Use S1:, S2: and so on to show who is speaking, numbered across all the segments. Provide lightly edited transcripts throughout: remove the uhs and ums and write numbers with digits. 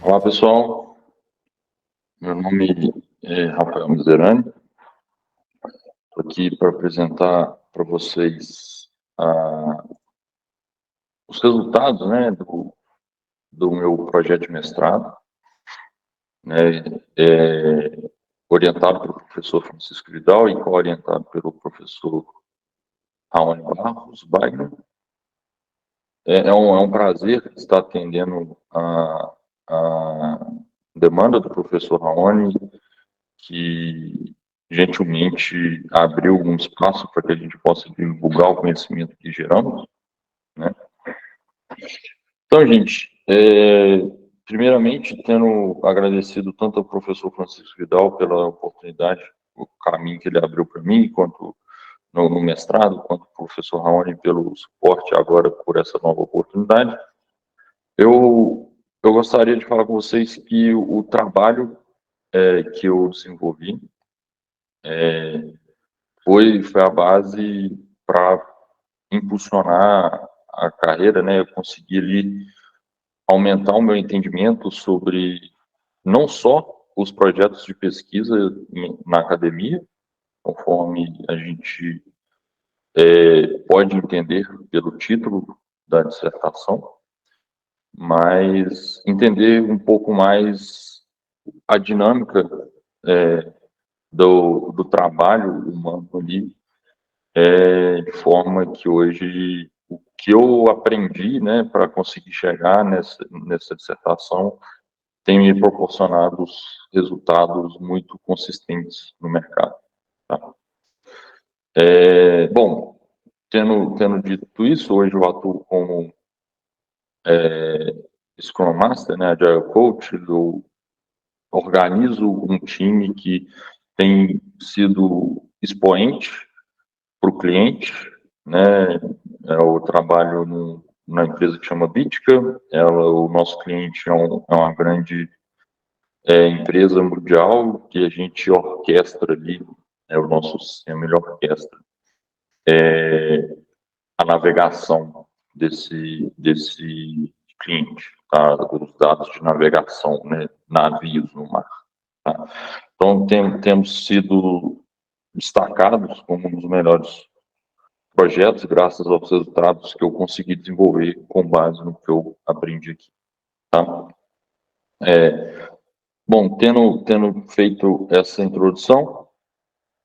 S1: Olá, pessoal. Meu nome é Rafael Mizerani. Estou aqui para apresentar para vocês os resultados, né, do meu projeto de mestrado, né, orientado pelo professor Francisco Vidal e co-orientado pelo professor Raoni Barros Wagner. É um prazer estar atendendo a demanda do professor Raoni, que gentilmente abriu um espaço para que a gente possa divulgar o conhecimento que geramos, né? Então, gente, primeiramente, tendo agradecido tanto ao professor Francisco Vidal pela oportunidade, o caminho que ele abriu para mim, quanto no mestrado, quanto o professor Raoni pelo suporte agora por essa nova oportunidade, eu gostaria de falar com vocês que o trabalho que eu desenvolvi foi a base para impulsionar a carreira, né? Eu consegui ali aumentar o meu entendimento sobre não só os projetos de pesquisa na academia, conforme a gente pode entender pelo título da dissertação, mas entender um pouco mais a dinâmica do trabalho humano ali, de forma que hoje o que eu aprendi, né, para conseguir chegar nessa dissertação tem me proporcionado resultados muito consistentes no mercado. Tá? Bom, tendo dito isso, hoje eu atuo como Scrum Master, né, Agile Coach. Eu organizo um time que tem sido expoente para o cliente, né? Eu trabalho na empresa que chama Bitica. O nosso cliente é uma grande empresa mundial que a gente orquestra ali, o nosso sistema ele orquestra a navegação desse cliente, tá? Os dados de navegação, né? Navios no mar. Tá? Então, temos sido destacados como um dos melhores projetos, graças aos resultados que eu consegui desenvolver com base no que eu aprendi aqui. Tá? Bom, tendo feito essa introdução,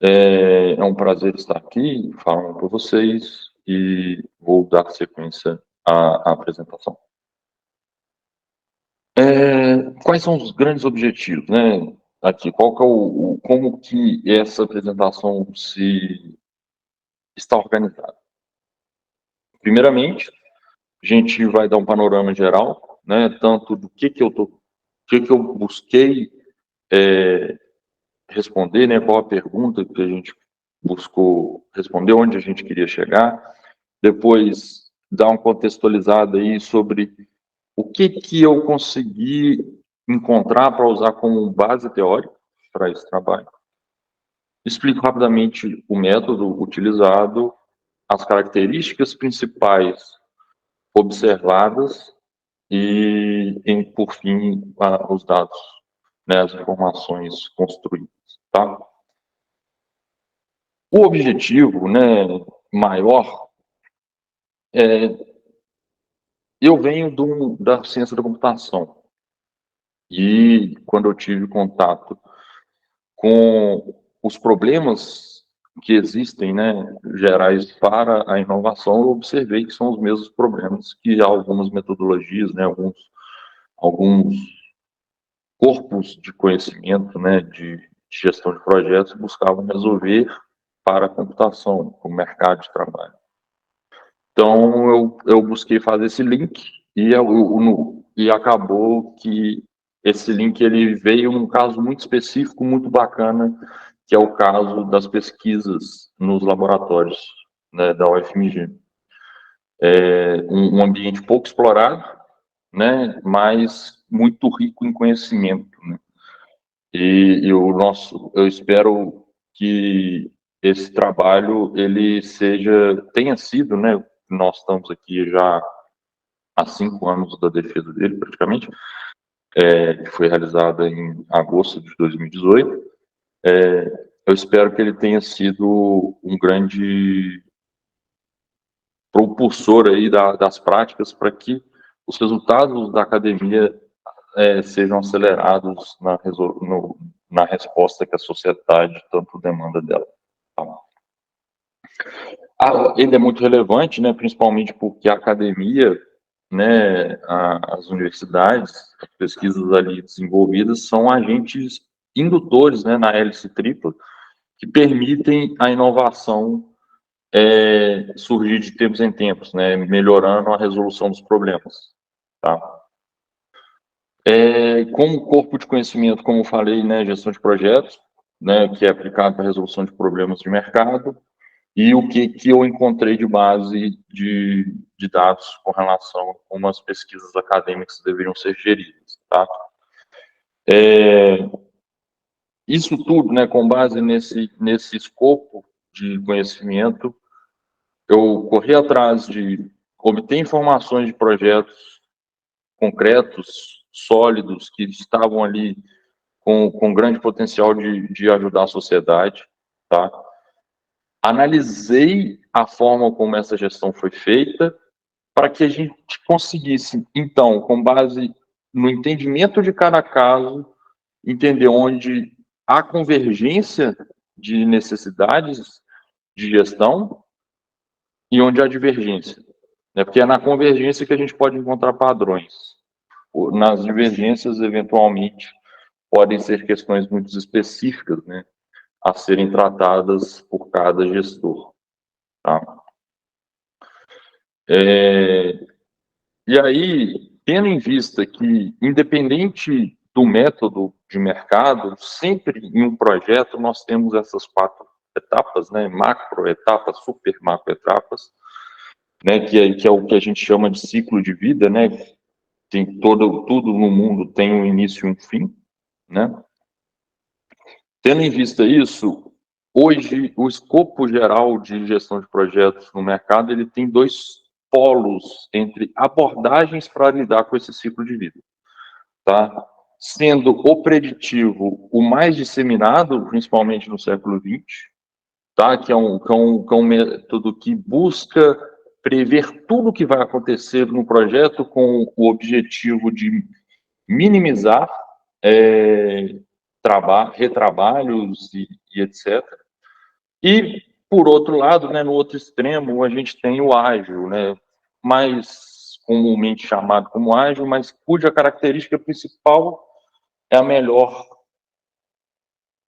S1: é um prazer estar aqui falando para vocês e vou dar sequência à apresentação. Quais são os grandes objetivos, né? Aqui, qual que é como que essa apresentação está organizada? Primeiramente, a gente vai dar um panorama geral, né? Tanto do que eu busquei responder, né? Qual a pergunta que a gente buscou responder, onde a gente queria chegar. Depois, dar uma contextualizada aí sobre o que eu consegui encontrar para usar como base teórica para esse trabalho. Explico rapidamente o método utilizado, as características principais observadas e, por fim, os dados, né, as informações construídas. Tá? O objetivo, né, maior eu venho da ciência da computação e quando eu tive contato com os problemas que existem, né, gerais para a inovação, eu observei que são os mesmos problemas que algumas metodologias, né, alguns corpos de conhecimento, né, de gestão de projetos buscavam resolver para a computação, o mercado de trabalho. Então, eu busquei fazer esse link e acabou que esse link ele veio num caso muito específico, muito bacana, que é o caso das pesquisas nos laboratórios, né, da UFMG. Um ambiente pouco explorado, né, mas muito rico em conhecimento, né? Eu espero que esse trabalho ele tenha sido, né? Nós estamos aqui já há 5 anos da defesa dele, praticamente, que foi realizada em agosto de 2018. Eu espero que ele tenha sido um grande propulsor aí das práticas para que os resultados da academia sejam acelerados na resposta que a sociedade tanto demanda dela. Tá? Ele é muito relevante, né, principalmente porque a academia, né, as universidades, as pesquisas ali desenvolvidas são agentes indutores, né, na hélice tripla, que permitem a inovação surgir de tempos em tempos, né, melhorando a resolução dos problemas. Tá? Como corpo de conhecimento, como eu falei, né, gestão de projetos, né, que é aplicado para a resolução de problemas de mercado, e o que eu encontrei de base de dados com relação a como as pesquisas acadêmicas deveriam ser geridas. Tá? Isso tudo, né, com base nesse escopo de conhecimento, eu corri atrás de obter informações de projetos concretos, sólidos, que estavam ali com grande potencial de ajudar a sociedade, tá? Analisei a forma como essa gestão foi feita para que a gente conseguisse, então, com base no entendimento de cada caso, entender onde há convergência de necessidades de gestão e onde há divergência, né? Porque é na convergência que a gente pode encontrar padrões. Nas divergências, eventualmente, podem ser questões muito específicas, né, a serem tratadas por cada gestor. Tá? E aí, tendo em vista que, independente do método de mercado, sempre em um projeto nós temos essas 4 etapas, né, macro etapas, super macro etapas, né, que é o que a gente chama de ciclo de vida, né, tem tudo no mundo tem um início e um fim, né. Tendo em vista isso, hoje o escopo geral de gestão de projetos no mercado ele tem 2 polos entre abordagens para lidar com esse ciclo de vida, tá? Sendo o preditivo o mais disseminado, principalmente no século XX, tá? Que é um método que busca prever tudo o que vai acontecer no projeto com o objetivo de minimizar retrabalhos e etc. E, por outro lado, né, no outro extremo, a gente tem o ágil, né, mais comumente chamado como ágil, mas cuja característica principal é a melhor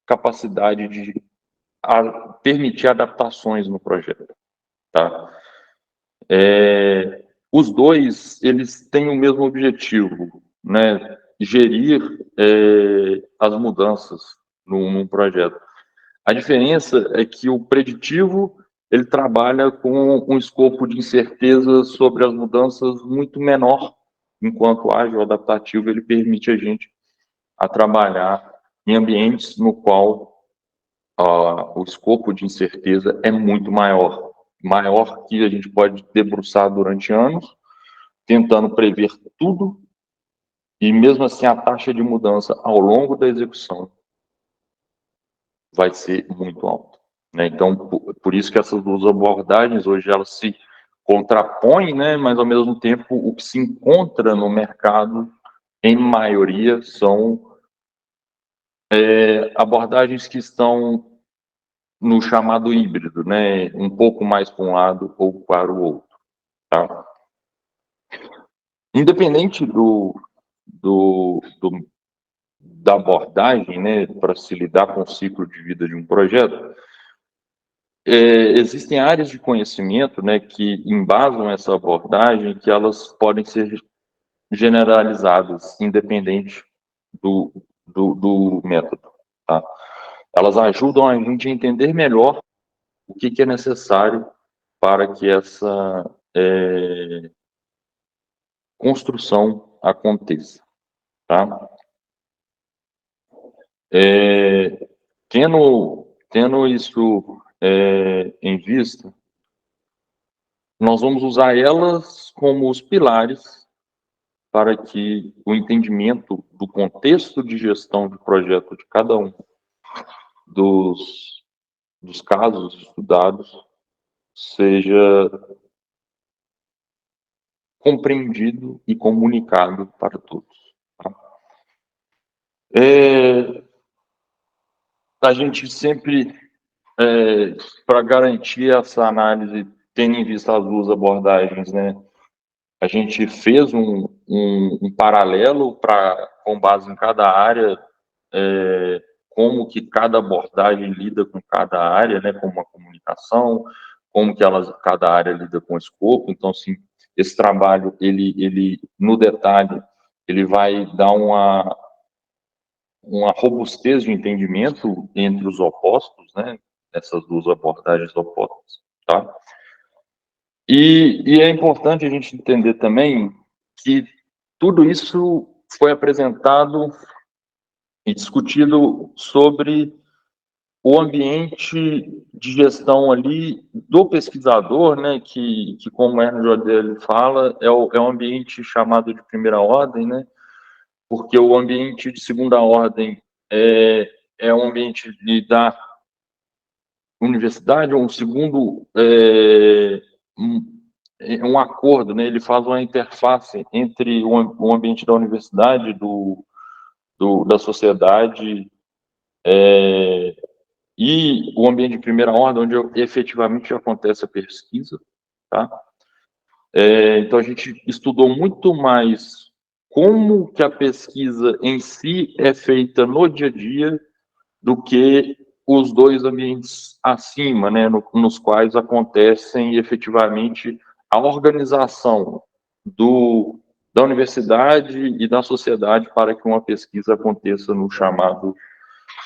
S1: capacidade de permitir adaptações no projeto. Tá? Os dois, eles têm o mesmo objetivo, né, gerir as mudanças num projeto. A diferença é que o preditivo ele trabalha com um escopo de incerteza sobre as mudanças muito menor, enquanto o ágil adaptativo ele permite a gente a trabalhar em ambientes no qual o escopo de incerteza é muito maior que a gente pode debruçar durante anos, tentando prever tudo, e mesmo assim a taxa de mudança ao longo da execução vai ser muito alta. Né? Então, por isso que essas 2 abordagens hoje elas se contrapõem, né? Mas ao mesmo tempo o que se encontra no mercado, em maioria, são abordagens que estão no chamado híbrido, né? Um pouco mais para um lado ou para o outro. Tá? Independente da abordagem, né, para se lidar com o ciclo de vida de um projeto, existem áreas de conhecimento, né, que embasam essa abordagem, que elas podem ser generalizadas, independente do método. Tá? Elas ajudam a gente a entender melhor o que é necessário para que essa construção aconteça. tá? Tendo isso em vista, nós vamos usar elas como os pilares para que o entendimento do contexto de gestão de projeto de cada um dos casos estudados seja compreendido e comunicado para todos. Tá? A gente sempre, para garantir essa análise, tendo em vista as duas abordagens, né, a gente fez um paralelo com base em cada área, como que cada abordagem lida com cada área, né, como a comunicação, como que cada área lida com o escopo. Então, assim, esse trabalho, ele no detalhe, ele vai dar uma robustez de entendimento entre os opostos, né, essas duas abordagens opostas, tá? E é importante a gente entender também que tudo isso foi apresentado e discutido sobre o ambiente de gestão ali do pesquisador, né, que como o Erno Jodl fala, é um ambiente chamado de primeira ordem, né, porque o ambiente de segunda ordem é um ambiente da universidade, ou um segundo, um acordo, né, ele faz uma interface entre o ambiente da universidade, da sociedade, e o ambiente de primeira ordem, onde efetivamente acontece a pesquisa, tá? Então, a gente estudou muito mais como que a pesquisa em si é feita no dia a dia do que os dois ambientes acima, né, nos quais acontecem efetivamente a organização da universidade e da sociedade para que uma pesquisa aconteça no chamado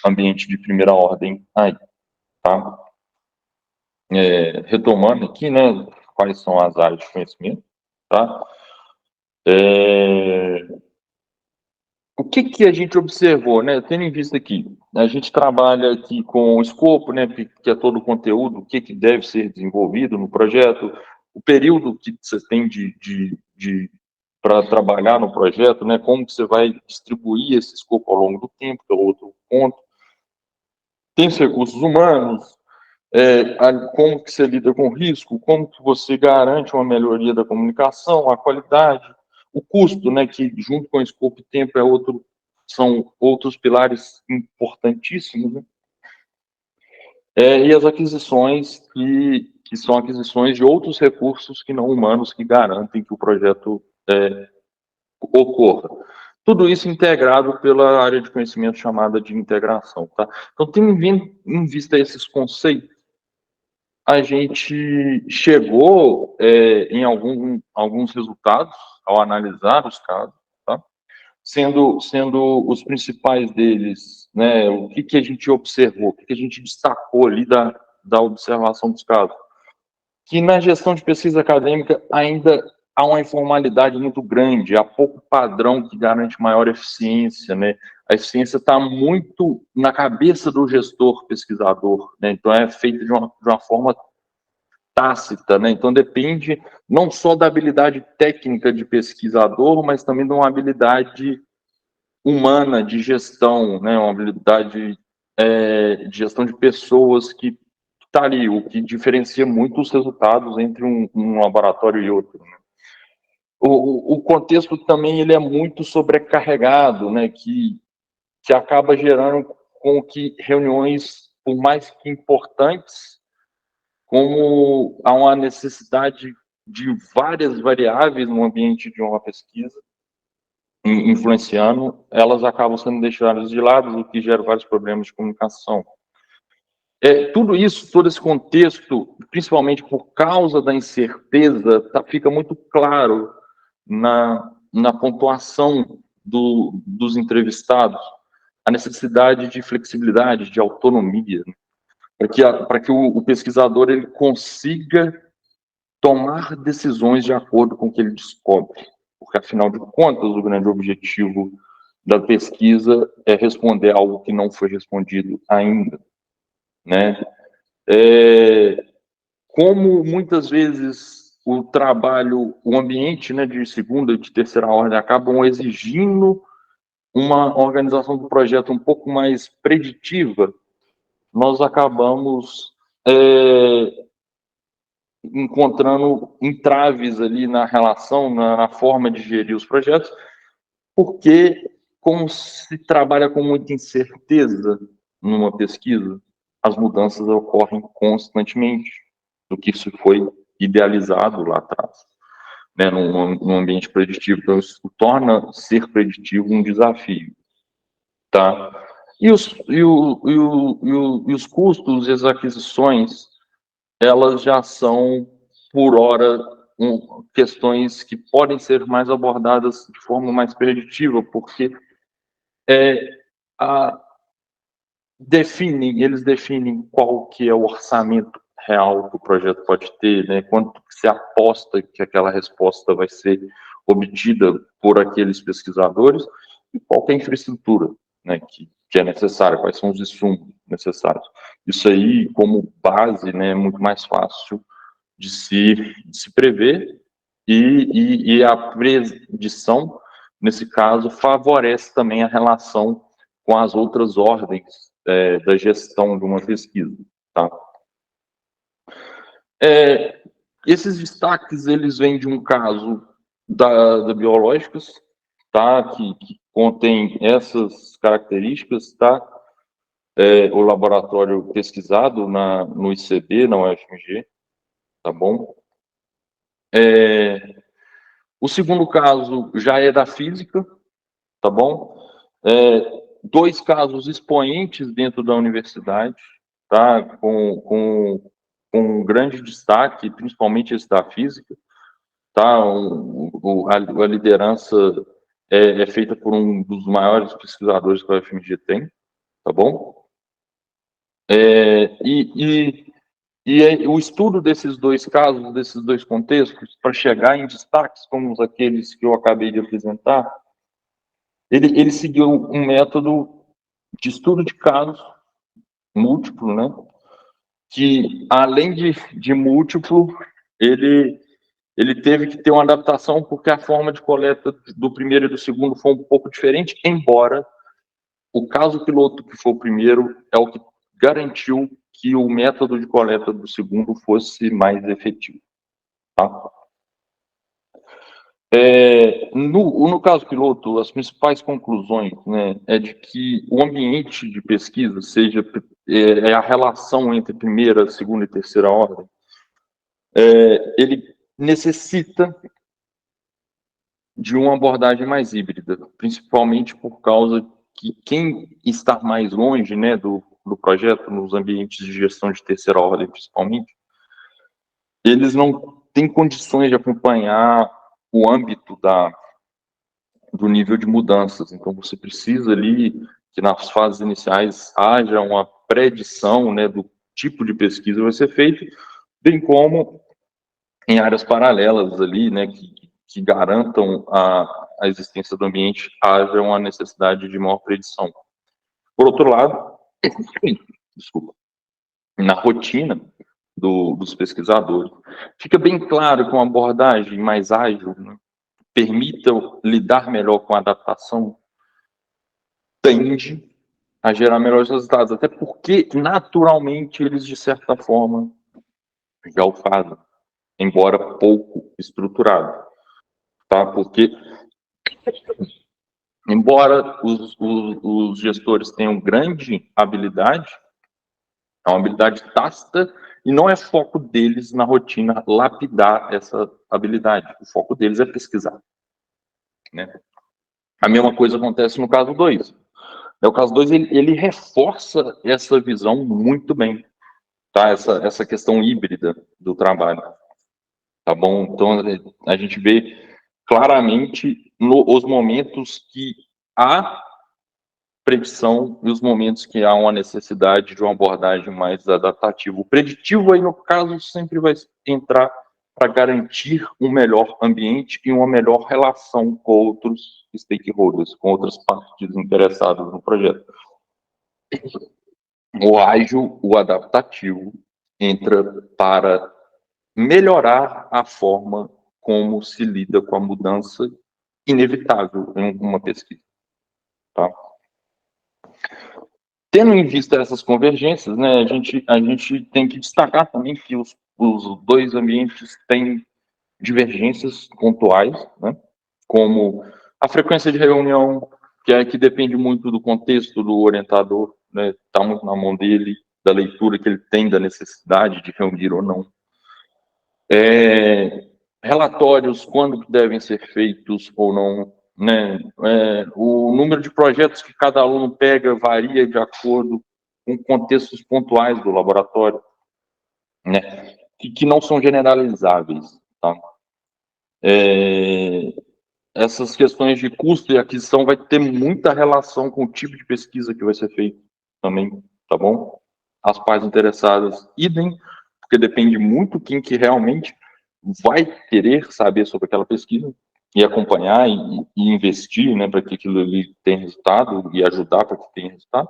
S1: ambiente de primeira ordem aí, tá? Retomando aqui, né, quais são as áreas de conhecimento, tá? O que a gente observou, né? Tendo em vista aqui, a gente trabalha aqui com o escopo, né? Que é todo o conteúdo, o que deve ser desenvolvido no projeto, o período que você tem para trabalhar no projeto, né? Como que você vai distribuir esse escopo ao longo do tempo, que é outro ponto. Tem os recursos humanos, como que você lida com o risco, como que você garante uma melhoria da comunicação, a qualidade, o custo, né, que junto com o escopo e tempo são outros pilares importantíssimos, né? E as aquisições, que são aquisições de outros recursos que não humanos que garantem que o projeto ocorra. Tudo isso integrado pela área de conhecimento chamada de integração, tá? Então, tendo em vista esses conceitos, a gente chegou em alguns resultados ao analisar os casos, tá? Sendo os principais deles, né, o que a gente observou, o que a gente destacou ali da observação dos casos. Que na gestão de pesquisa acadêmica ainda há uma informalidade muito grande, há pouco padrão que garante maior eficiência, né? A eficiência está muito na cabeça do gestor pesquisador, né? Então é feita de uma forma tácita, né? Então depende não só da habilidade técnica de pesquisador, mas também de uma habilidade humana de gestão, né? Uma habilidade de gestão de pessoas que está ali, o que diferencia muito os resultados entre um laboratório e outro, né? O contexto também ele é muito sobrecarregado, né? Que acaba gerando com que reuniões, por mais que importantes, como há uma necessidade de várias variáveis no ambiente de uma pesquisa, influenciando, elas acabam sendo deixadas de lado, o que gera vários problemas de comunicação. Tudo isso, todo esse contexto, principalmente por causa da incerteza, fica muito claro na pontuação dos entrevistados, a necessidade de flexibilidade, de autonomia, né? Para que o pesquisador ele consiga tomar decisões de acordo com o que ele descobre, porque afinal de contas o grande objetivo da pesquisa é responder algo que não foi respondido ainda, né? Como muitas vezes o trabalho, o ambiente, né, de segunda e de terceira ordem acabam exigindo uma organização do projeto um pouco mais preditiva, nós acabamos encontrando entraves ali na relação, na forma de gerir os projetos, porque como se trabalha com muita incerteza numa pesquisa, as mudanças ocorrem constantemente do que isso foi idealizado lá atrás, né, num ambiente preditivo. Então, isso torna ser preditivo um desafio, tá? E os custos e as aquisições, elas já são, por hora, questões que podem ser mais abordadas de forma mais preditiva, porque a, eles definem qual que é o orçamento real que o projeto pode ter, né? Quanto que se aposta que aquela resposta vai ser obtida por aqueles pesquisadores e qual que é a infraestrutura, né, que é necessária, quais são os insumos necessários. Isso aí, como base, né, é muito mais fácil de se prever e a predição, nesse caso, favorece também a relação com as outras ordens da gestão de uma pesquisa, tá? Esses destaques, eles vêm de um caso da Biológicas, tá? Que contém essas características, tá? O laboratório pesquisado no ICB, na UFMG, tá bom? O segundo caso já é da física, tá bom? Dois casos expoentes dentro da universidade, tá? Com um grande destaque, principalmente esse da física, tá? A liderança é feita por um dos maiores pesquisadores que a UFMG tem, tá bom? O estudo desses dois casos, desses dois contextos, para chegar em destaques como aqueles que eu acabei de apresentar, ele seguiu um método de estudo de casos múltiplo, né? Que, além de múltiplo, ele teve que ter uma adaptação porque a forma de coleta do primeiro e do segundo foi um pouco diferente, embora o caso piloto que foi o primeiro é o que garantiu que o método de coleta do segundo fosse mais efetivo, tá? No caso piloto, as principais conclusões, né, é de que o ambiente de pesquisa, seja a relação entre primeira, segunda e terceira ordem, ele necessita de uma abordagem mais híbrida, principalmente por causa que quem está mais longe, né, do projeto, nos ambientes de gestão de terceira ordem, principalmente, eles não têm condições de acompanhar o âmbito do nível de mudanças. Então, você precisa ali que nas fases iniciais haja uma predição, né, do tipo de pesquisa que vai ser feito, bem como em áreas paralelas ali, né, que garantam a existência do ambiente, haja uma necessidade de maior predição. Por outro lado, desculpa, na rotina dos pesquisadores, fica bem claro que uma abordagem mais ágil, né, permita lidar melhor com a adaptação, tende a gerar melhores resultados, até porque naturalmente eles, de certa forma, já o fazem, embora pouco estruturado, tá? Porque, embora os gestores tenham grande habilidade, é uma habilidade tácita e não é foco deles na rotina lapidar essa habilidade. O foco deles é pesquisar, né? A mesma coisa acontece no caso 2. O caso 2, ele reforça essa visão muito bem, tá? Essa questão híbrida do trabalho, tá bom? Então, a gente vê claramente os momentos que há predição e os momentos que há uma necessidade de uma abordagem mais adaptativa. O preditivo aí, no caso, sempre vai entrar para garantir um melhor ambiente e uma melhor relação com outros stakeholders, com outras partes interessadas no projeto. O ágil, o adaptativo, entra para melhorar a forma como se lida com a mudança inevitável em uma pesquisa. Tá? Tendo em vista essas convergências, né, a gente tem que destacar também que os dois ambientes têm divergências pontuais, né, como a frequência de reunião, que depende muito do contexto do orientador, né, está muito na mão dele, da leitura que ele tem da necessidade de reunir ou não. Relatórios, quando devem ser feitos ou não, né? O número de projetos que cada aluno pega varia de acordo com contextos pontuais do laboratório, né? Que não são generalizáveis, tá? Essas questões de custo e aquisição vai ter muita relação com o tipo de pesquisa que vai ser feito também, tá bom? As partes interessadas, idem, porque depende muito quem que realmente vai querer saber sobre aquela pesquisa e acompanhar e investir, né, para que aquilo ali tenha resultado e ajudar para que tenha resultado.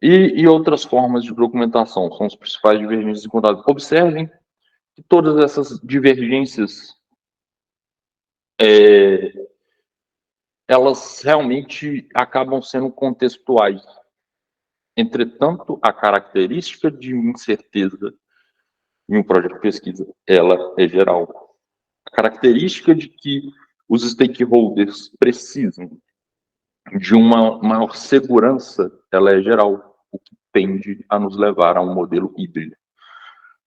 S1: E outras formas de documentação são os principais divergências encontradas. Observem que todas essas divergências elas realmente acabam sendo contextuais. Entretanto, a característica de incerteza em um projeto de pesquisa, ela é geral. A característica de que os stakeholders precisam de uma maior segurança, ela é geral, o que tende a nos levar a um modelo híbrido.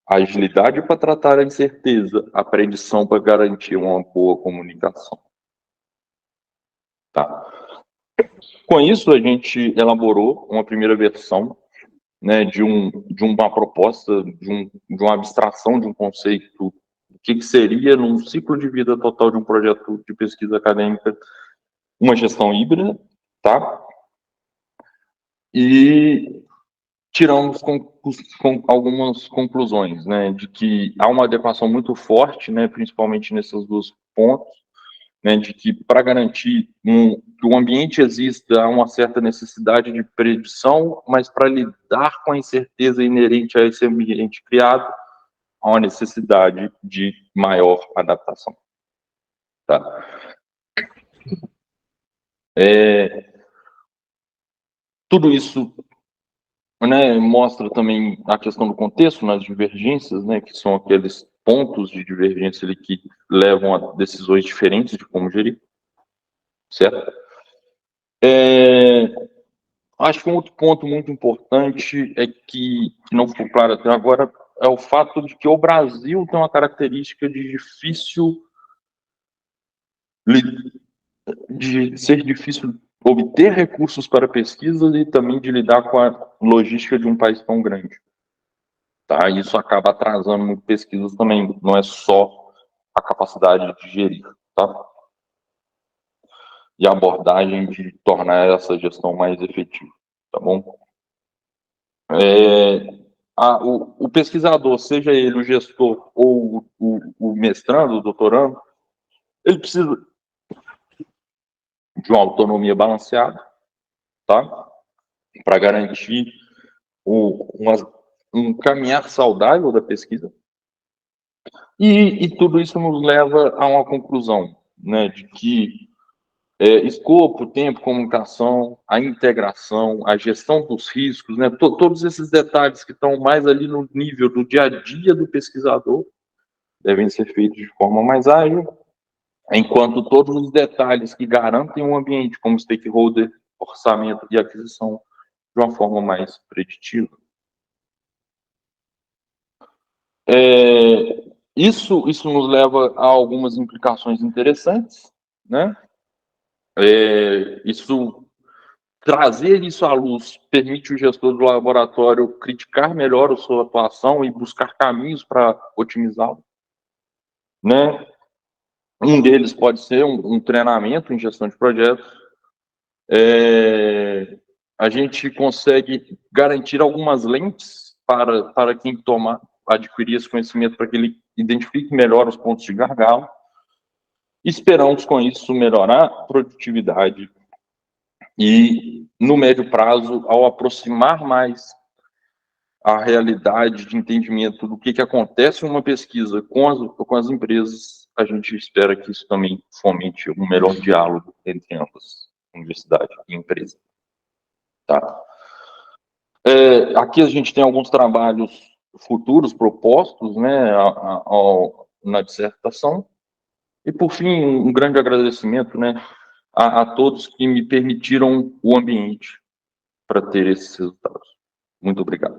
S1: A agilidade para tratar a incerteza, a predição para garantir uma boa comunicação. Tá? Com isso, a gente elaborou uma primeira versão, né, de uma proposta, de uma abstração de um conceito, o que seria, num ciclo de vida total de um projeto de pesquisa acadêmica, uma gestão híbrida, tá? E tiramos com algumas conclusões, né, de que há uma adequação muito forte, né, principalmente nesses dois pontos, né, de que para garantir que o ambiente exista, há uma certa necessidade de predição, mas para lidar com a incerteza inerente a esse ambiente criado, há uma necessidade de maior adaptação. Tá? Tudo isso, né, mostra também a questão do contexto nas divergências, né, que são aqueles pontos de divergência ali que levam a decisões diferentes de como gerir, certo? Acho que um outro ponto muito importante é que não ficou claro até agora, é o fato de que o Brasil tem uma característica de ser difícil obter recursos para pesquisas e também de lidar com a logística de um país tão grande. Tá? Isso acaba atrasando muito pesquisas também, não é só a capacidade de gerir, tá? E a abordagem de tornar essa gestão mais efetiva, tá bom? O pesquisador, seja ele o gestor ou o mestrando, o doutorando, ele precisa de uma autonomia balanceada, tá? Para garantir um caminhar saudável da pesquisa. E tudo isso nos leva a uma conclusão, né, de que escopo, tempo, comunicação, a integração, a gestão dos riscos, né, todos esses detalhes que estão mais ali no nível do dia a dia do pesquisador devem ser feitos de forma mais ágil, enquanto todos os detalhes que garantem um ambiente como stakeholder, orçamento e aquisição de uma forma mais preditiva. Isso nos leva a algumas implicações interessantes, né? Trazer isso à luz permite o gestor do laboratório criticar melhor a sua atuação e buscar caminhos para otimizá-lo, né? Um deles pode ser um treinamento em gestão de projetos. A gente consegue garantir algumas lentes para quem adquirir esse conhecimento, para que ele identifique melhor os pontos de gargalo. Esperamos, com isso, melhorar a produtividade e, no médio prazo, ao aproximar mais a realidade de entendimento do que acontece em uma pesquisa com as empresas, a gente espera que isso também fomente um melhor diálogo entre ambas, universidade e empresa. Tá? Aqui a gente tem alguns trabalhos futuros propostos, né, na dissertação. E, por fim, um grande agradecimento, né, a todos que me permitiram o ambiente para ter esses resultados. Muito obrigado.